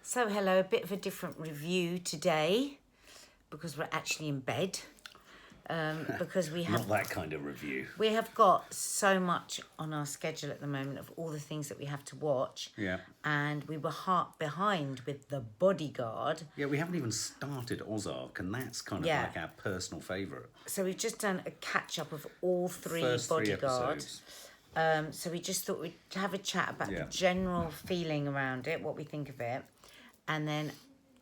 So hello, a bit of a different review today because we're actually in bed. Because we have Not that kind of review. we have got so much on our schedule at the moment of all the things that we have to watch. Yeah. And we were behind with The Bodyguard. Yeah, we haven't even started Ozark, and that's kind of Yeah. like our personal favourite. So we've just done a catch up of all three First three Bodyguard. episodes. So we just thought we'd have a chat about Yeah. the general feeling around it, what we think of it, and then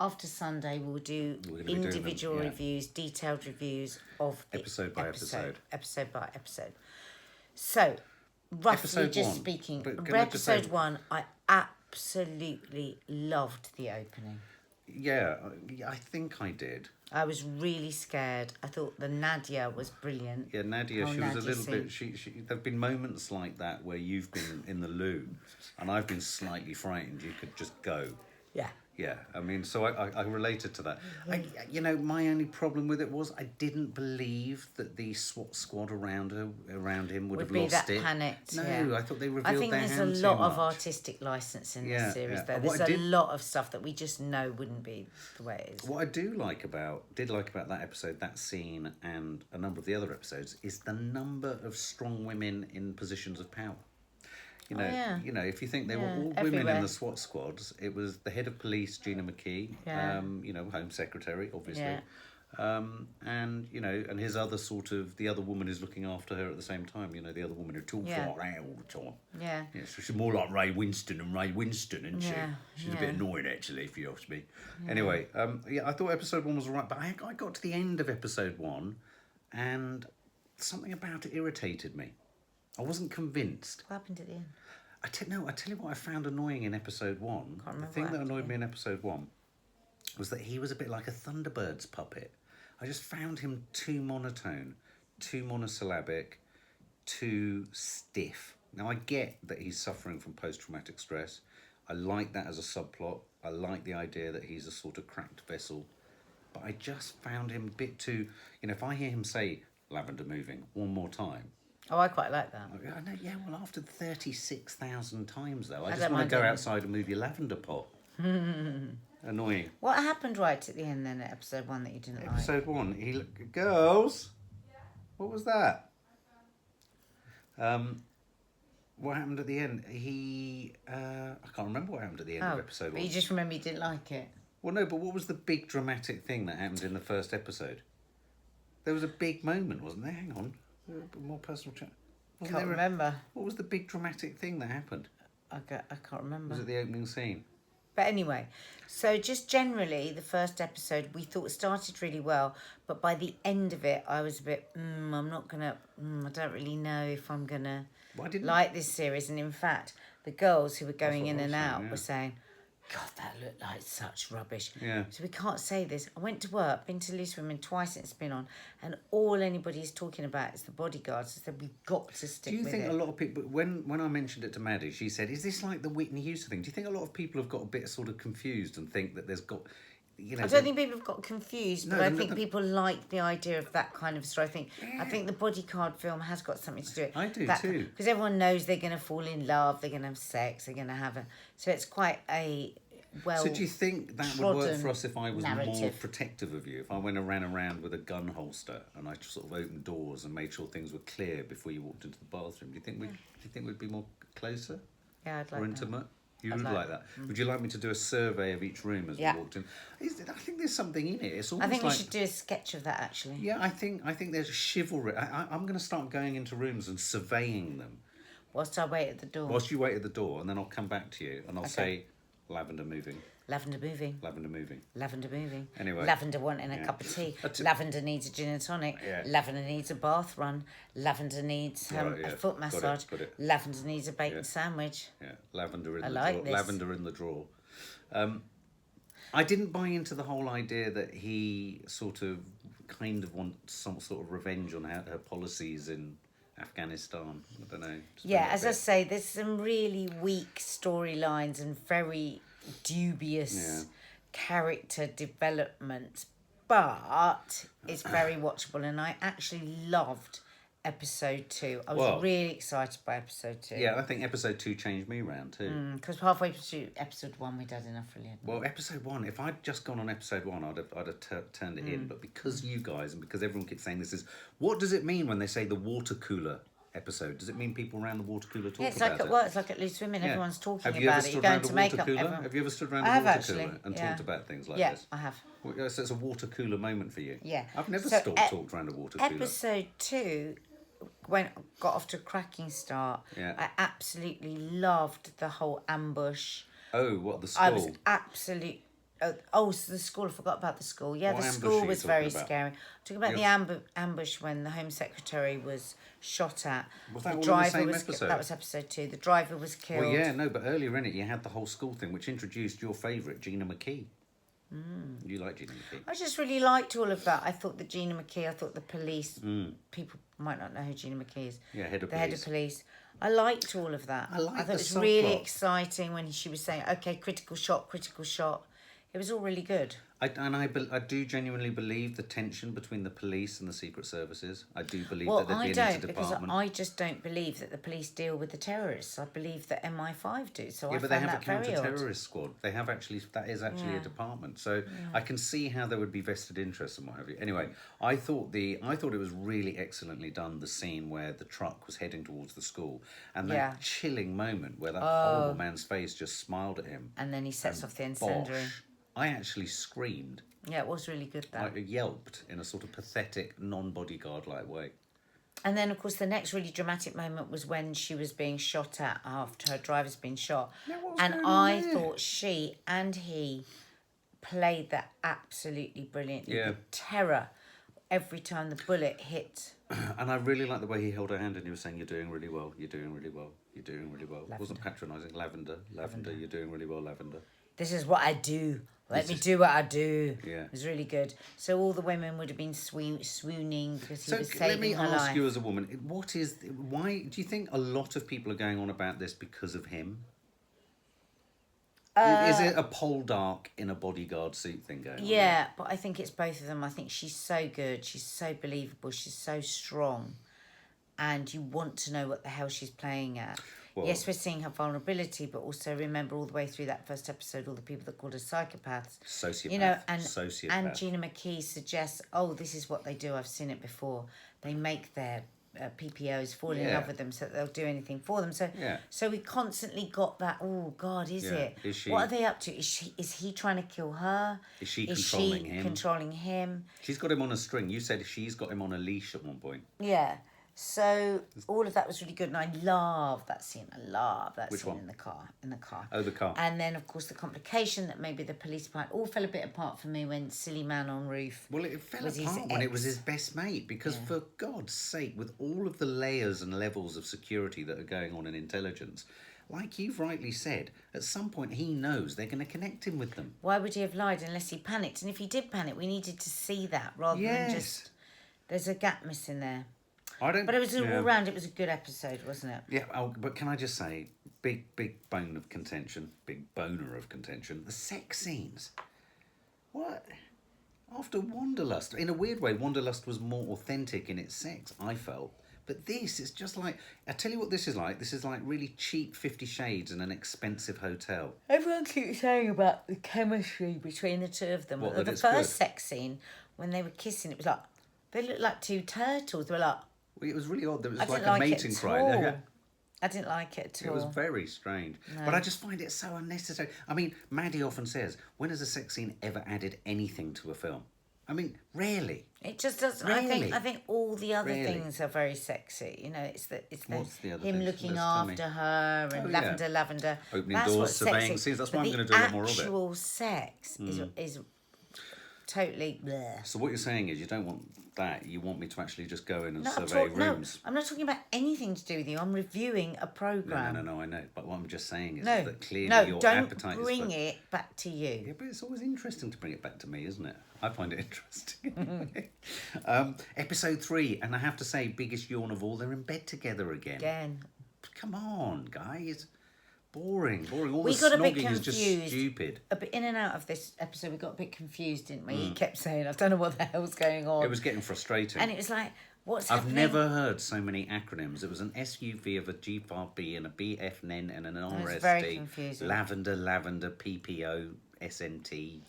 after Sunday we'll do We're gonna be doing them, individual yeah. reviews, detailed reviews of the Episode by episode. episode by episode. So roughly Episode just one. speaking, But can I just say- episode 1, I absolutely loved the opening. Yeah, I think I did. I was really scared. I thought the Nadia was brilliant. Yeah, Nadia, Oh, she was a Nadia little scene. bit... There've been moments like that where you've been in the loo, and I've been slightly frightened. You could just go. Yeah. Yeah, I mean, so I related to that. My only problem with it was I didn't believe that the SWAT squad around him would have Be lost that it. panicked. No, yeah. I thought they revealed I think their there's a hand lot too of much. artistic license in Yeah, this series, yeah. though. What There's I a did- lot of stuff that we just know wouldn't be the way it is. What I did like about that episode, that scene, and a number of the other episodes, is the number of strong women in positions of power. yeah. If you think they were Yeah, all women everywhere. in the SWAT squads, it was the head of police, Gina McKee, Yeah. Home Secretary, obviously, Yeah. and his other the other woman is looking after her at the same time. The other woman who talks Yeah. like that all the time. Yeah. Yeah, so she's more like Ray Winston, isn't she? Yeah, She's a bit yeah. annoying, actually, if you ask me. Anyway, I thought episode 1 was all right, but I got to the end of episode 1, and something about it irritated me. I wasn't convinced. What happened at the end? I tell you what I found annoying in episode 1. Can't remember The thing what that happened annoyed to me in episode 1 was that he was a bit like a Thunderbird's puppet. I just found him too monotone, too monosyllabic, too stiff. Now, I get that he's suffering from post-traumatic stress. I like that as a subplot. I like the idea that he's a sort of cracked vessel. But I just found him a bit too... if I hear him say, lavender moving, one more time... Oh, I quite like that. I know, yeah, well, after 36,000 times, though, I don't just want mind to go him. outside and move your lavender pot. Annoying. What happened right at the end then at episode 1 that you didn't like? Episode 1, girls, what was that? What happened at the end? I can't remember what happened at the end of episode 1. But you just remember you didn't like it. Well, no, but what was the big dramatic thing that happened in the first episode? There was a big moment, wasn't there? Hang on. More personal chat. Wasn't Can't there remember. What was the big dramatic thing that happened? I can't remember. Was it the opening scene? But anyway, so just generally, the first episode we thought started really well, but by the end of it, I was a bit, I'm not gonna, I don't really know if I'm gonna Well, I didn't- like this series. And in fact, the girls who were going what in I and was saying, out yeah. were saying, God, that looked like such rubbish. Yeah. So we can't say this. I went to work, been to Loose Women twice since it's been on, and all anybody's talking about is The Bodyguard. So I said, we've got to stick Do you with think it. a lot of people, when I mentioned it to Maddie, she said, is this like the Whitney Houston thing? Do you think a lot of people have got a bit sort of confused and think that there's got, I don't think people have got confused, but No, I no, think no. people like the idea of that kind of story. I think the Bodyguard film has got something to do with I do that, too. because everyone knows they're going to fall in love, they're going to have sex, they're going to have so it's quite a well. So do you think that would work for us if I was more narrative. protective of you? If I went around with a gun holster and I sort of opened doors and made sure things were clear before you walked into the bathroom? Do you think we'd be more closer Yeah, I'd like or that. intimate? You I'd would like- like that. Would you like me to do a survey of each room as Yeah. we walked in? I think there's something in it. It's I almost think we like, should do a sketch of that actually. Yeah, I think there's chivalry. I'm going to start going into rooms and surveying them. Whilst I wait at the door. Whilst you wait at the door, and then I'll come back to you and I'll say, lavender moving, Lavender moving. lavender moving. Lavender moving. Anyway. Lavender wanting a Yeah. cup of tea. That's it. Lavender needs a gin and tonic. Yeah. Lavender needs a bath run. Lavender needs Right, yeah. a foot Got it, massage. got it. Lavender needs a bacon Yeah. sandwich. Yeah, lavender in I the like drawer. this. Lavender in the drawer. I didn't buy into the whole idea that he sort of kind of wants some sort of revenge on her policies in Afghanistan. I don't know. Just Yeah, found it a as I bit- say, there's some really weak storylines and very dubious Yeah. character development, but it's very watchable, and I actually loved episode 2. I was Well, really excited by episode 2. Yeah, I think episode 2 changed me round too. Because halfway through episode 1, we'd had enough, really. Well, episode 1, if I'd just gone on episode 1, I'd have turned it in. But because you guys, and because everyone keeps saying this is, what does it mean when they say the water cooler episode? Does it mean people around the water cooler talk It's about like it? at work, it's like at Loose Women, everyone's talking Have you about ever it. stood You're around going to a make water up. cooler? Have you ever stood around I a have water actually, cooler and yeah. talked about things like Yeah, this? I have. Well, so it's a water cooler moment for you. Yeah. I've never So, talked around a water cooler. Episode 2 got off to a cracking start. Yeah. I absolutely loved the whole ambush. Oh, what, the school? I was absolutely... so the school. I forgot about the school. Yeah, What the ambush school are you was talking very about? scary. Talking about the ambush when the Home Secretary was shot at. Was that all the in the driver same was episode? That was episode 2. The driver was killed. Well, yeah, no, but earlier in it, you had the whole school thing, which introduced your favourite, Gina McKee. You like Gina McKee? I just really liked all of that. I thought that Gina McKee, I thought the police, people might not know who Gina McKee is. Yeah, head of the police. head of police. I liked all of that. I liked thought the it was really subplot. exciting when she was saying, okay, critical shot, critical shot. It was all really good. I do genuinely believe the tension between the police and the secret services. I do believe Well, that there'd I be an don't, because interdepartment. I just don't believe that the police deal with the terrorists. I believe that MI5 do. So Yeah, I but they find have a that very odd. counter-terrorist squad. They have actually, that is actually a department. So I can see how there would be vested interests and what have you. Anyway, I thought it was really excellently done, the scene where the truck was heading towards the school. And that chilling moment where that horrible man's face just smiled at him. And then he sets off the incendiary. Bosh. I actually screamed. Yeah, it was really good, that. I yelped in a sort of pathetic, non-Bodyguard-like way. And then, of course, the next really dramatic moment was when she was being shot at after her driver's been shot. Yeah, what was and going I on there? thought she and he played that absolutely brilliantly. Yeah. The terror every time the bullet hit. And I really like the way he held her hand and he was saying, you're doing really well, you're doing really well, you're doing really well. It wasn't patronising. Lavender, you're doing really well, Lavender. This is what I do. Let me do what I do. Yeah. It was really good. So all the women would have been swooning because he was So saving let me her ask life. you as a woman, why do you think a lot of people are going on about this because of him? Is it a poldark in a bodyguard suit thing going on? Yeah, but I think it's both of them. I think she's so good. She's so believable. She's so strong. And you want to know what the hell she's playing at. Well- Yes, we're seeing her vulnerability, but also remember all the way through that first episode, all the people that called her psychopaths. Sociopath. You know, and Sociopath. Gina McKee suggests, oh, this is what they do. I've seen it before. They make their PPOs fall in Yeah. love with them so that they'll do anything for them. So, Yeah. so we constantly got that. Oh God, is Yeah. it? Is she- What are they up to? Is he trying to kill her? Is she controlling him? Controlling him? She's got him on a string. You said she's got him on a leash at one point. Yeah. So all of that was really good, and I love that scene. I love that Which scene one? in the car. Oh, the car. And then, of course, the complication that maybe the police part all fell a bit apart for me when silly man on roof. Well, it fell was his apart when it was ex. his best mate because, for God's sake, with all of the layers and levels of security that are going on in intelligence, like you've rightly said, at some point he knows they're going to connect him with them. Why would he have lied unless he panicked? And if he did panic, we needed to see that rather than just. There's a gap missing there. But it was all round. It was a good episode, wasn't it? Yeah, but can I just say, big boner of contention. The sex scenes. What? After Wanderlust, in a weird way, Wanderlust was more authentic in its sex, I felt. But this is just like, I tell you what this is like. This is like really cheap 50 Shades in an expensive hotel. Everyone keeps saying about the chemistry between the two of them. What, The that it's first good? sex scene, when they were kissing, it was like, they looked like two turtles. They were like, Well, it was really odd. There was I like didn't a like mating it at cry. all. I didn't like it at It all. was very strange. But I just find it so unnecessary. I mean, Maddie often says, when has a sex scene ever added anything to a film? I mean, rarely. It just doesn't. Really? I think all the other Really? things are very sexy. You know, it's What's the other him things? looking Let's tell me. after her and Oh, yeah. lavender. Opening That's doors, what's surveying sexy. scenes. That's But why I'm the gonna do a lot more of it. actual sex is totally bleh. So what you're saying is you don't want that. You want me to actually just go in and No, survey rooms. I'm not talking about anything to do with you. I'm reviewing a program. No, I know. But what I'm just saying is No, that clearly no, your don't appetite bring is for... it back to you. Yeah, but it's always interesting to bring it back to me, isn't it? I find it interesting. Episode 3, and I have to say, biggest yawn of all, they're in bed together again. Again. Come on, guys. Boring. All We the got a bit snogging is just confused. stupid. A bit in and out of this episode, we got a bit confused, didn't we? He kept saying, I don't know what the hell's going on. It was getting frustrating. And it was like, What's I've happening? never heard so many acronyms. It was an SUV of a G5B and a BFN and an was RSD. very confusing. Lavender, PPO, SNT.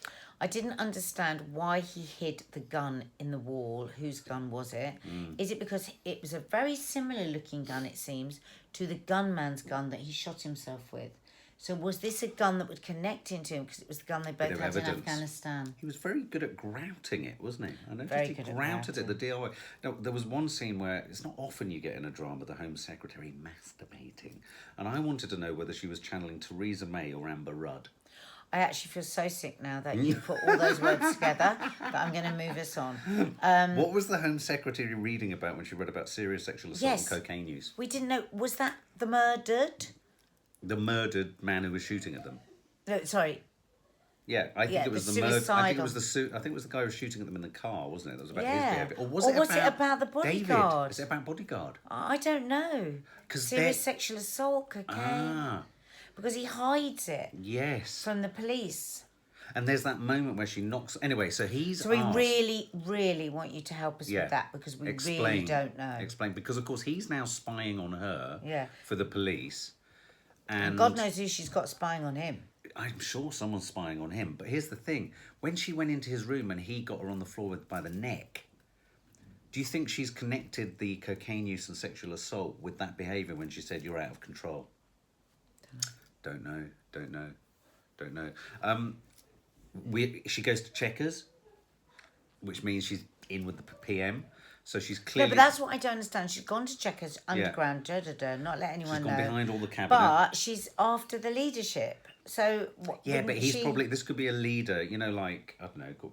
I didn't understand why he hid the gun in the wall. Whose gun was it? Is it because it was a very similar looking gun, it seems, to the gunman's gun that he shot himself with? So was this a gun that would connect into him because it was the gun they both of had in evidence. Afghanistan? He was very good at grouting it, wasn't he? I noticed Very he good at grouted it, grouting. the DIY. Now, there was one scene where it's not often you get in a drama the Home Secretary masturbating. And I wanted to know whether she was channeling Theresa May or Amber Rudd. I actually feel so sick now that you put all those words together that I'm going to move us on. What was the Home Secretary reading about when she read about serious sexual assault Yes. and cocaine use? We didn't know. Was that the murdered? The murdered man who was shooting at them. No, sorry. Yeah, I think Yeah, it was the the murder. I think suicidal. it was the suit. I think it was the guy who was shooting at them in the car, wasn't it? That was about his Yeah. behaviour. Or Or was it about the David? Bodyguard? Is it about Bodyguard? I don't know. 'Cause Serious they're- sexual assault, cocaine. Ah, Because he hides it yes. from the police. And there's that moment where she knocks. Anyway, so he's So we asked, really, really want you to help us Yeah. with that because we explain, really don't know. Explain, because of course he's now spying on her. Yeah. For the police, and God knows who she's got spying on him. I'm sure someone's spying on him. But here's the thing: when she went into his room and he got her on the floor by the neck, do you think she's connected the cocaine use and sexual assault with that behaviour when she said you're out of control? Don't know. She goes to Checkers, which means she's in with the PM. So she's No, clearly but that's what I don't understand. She's gone to Checkers underground, not let anyone she's know. gone behind all the cabinet. But she's after the leadership. So Yeah, but he's she... probably, this could be a leader, like, I don't know,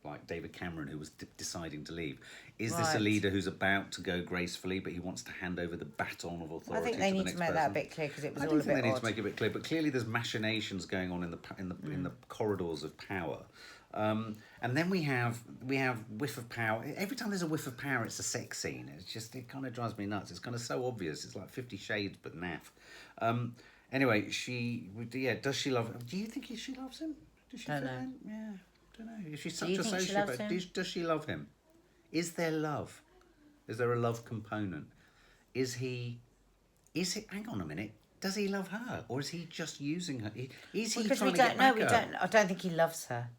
like David Cameron, who was deciding to leave. Is this a Right. leader who's about to go gracefully, but he wants to hand over the baton of authority? I think they to the need next to make person? that a bit clear because it was I all do a think bit they need odd. to make it a bit clear, but clearly there's machinations going on in the corridors of power. And then we have whiff of power. Every time there's a whiff of power, it's a sex scene. It kind of drives me nuts. It's kind of so obvious. It's like 50 Shades, but naff. Anyway, does she love him? Do you think she loves him? Does she Don't feel know. him? Yeah, don't know. If she's such you a think she loves sociopath, him? does she love him? Is there love? Is there a love component? Hang on a minute. Does he love her, or is he just using her? Is he Because trying we to don't get know. back at her? I don't think he loves her.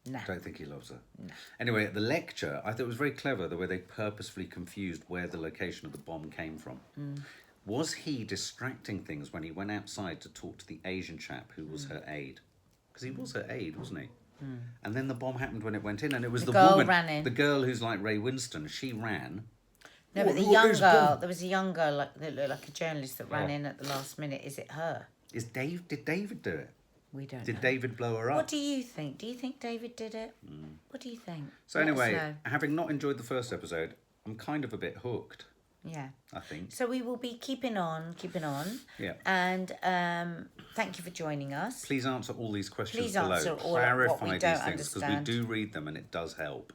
No. I don't think he loves her. No. Anyway, at the lecture, I thought it was very clever the way they purposefully confused where the location of the bomb came from. Was he distracting things when he went outside to talk to the Asian chap who was her aide? Because he was her aide, wasn't he? And then the bomb happened when it went in, and it was the girl woman, ran in. the girl who's like Ray Winston. She ran. No, but the What young is girl, bomb? there was a young girl that looked like a journalist that ran Oh. in at the last minute. Is it her? Did David do it? We don't know. Did David blow her up? What do you think? Do you think David did it? What do you think? So Let us anyway, know. having not enjoyed the first episode, I'm kind of a bit hooked, Yeah. I think. So we will be keeping on. Yeah. And thank you for joining us. Please answer all these questions Please below. answer all Clarify what we these don't things, because we understand. do read them and it does help.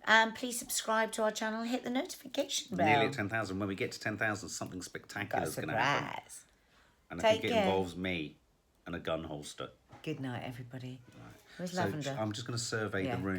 And please subscribe to our channel. Hit the notification bell. Nearly at 10,000. When we get to 10,000, something spectacular Got a is going to happen. surprise. And I Take think it care. involves me and a gun holster. Good night, everybody. Where's So Lavender? I'm just going to survey Yeah. the room.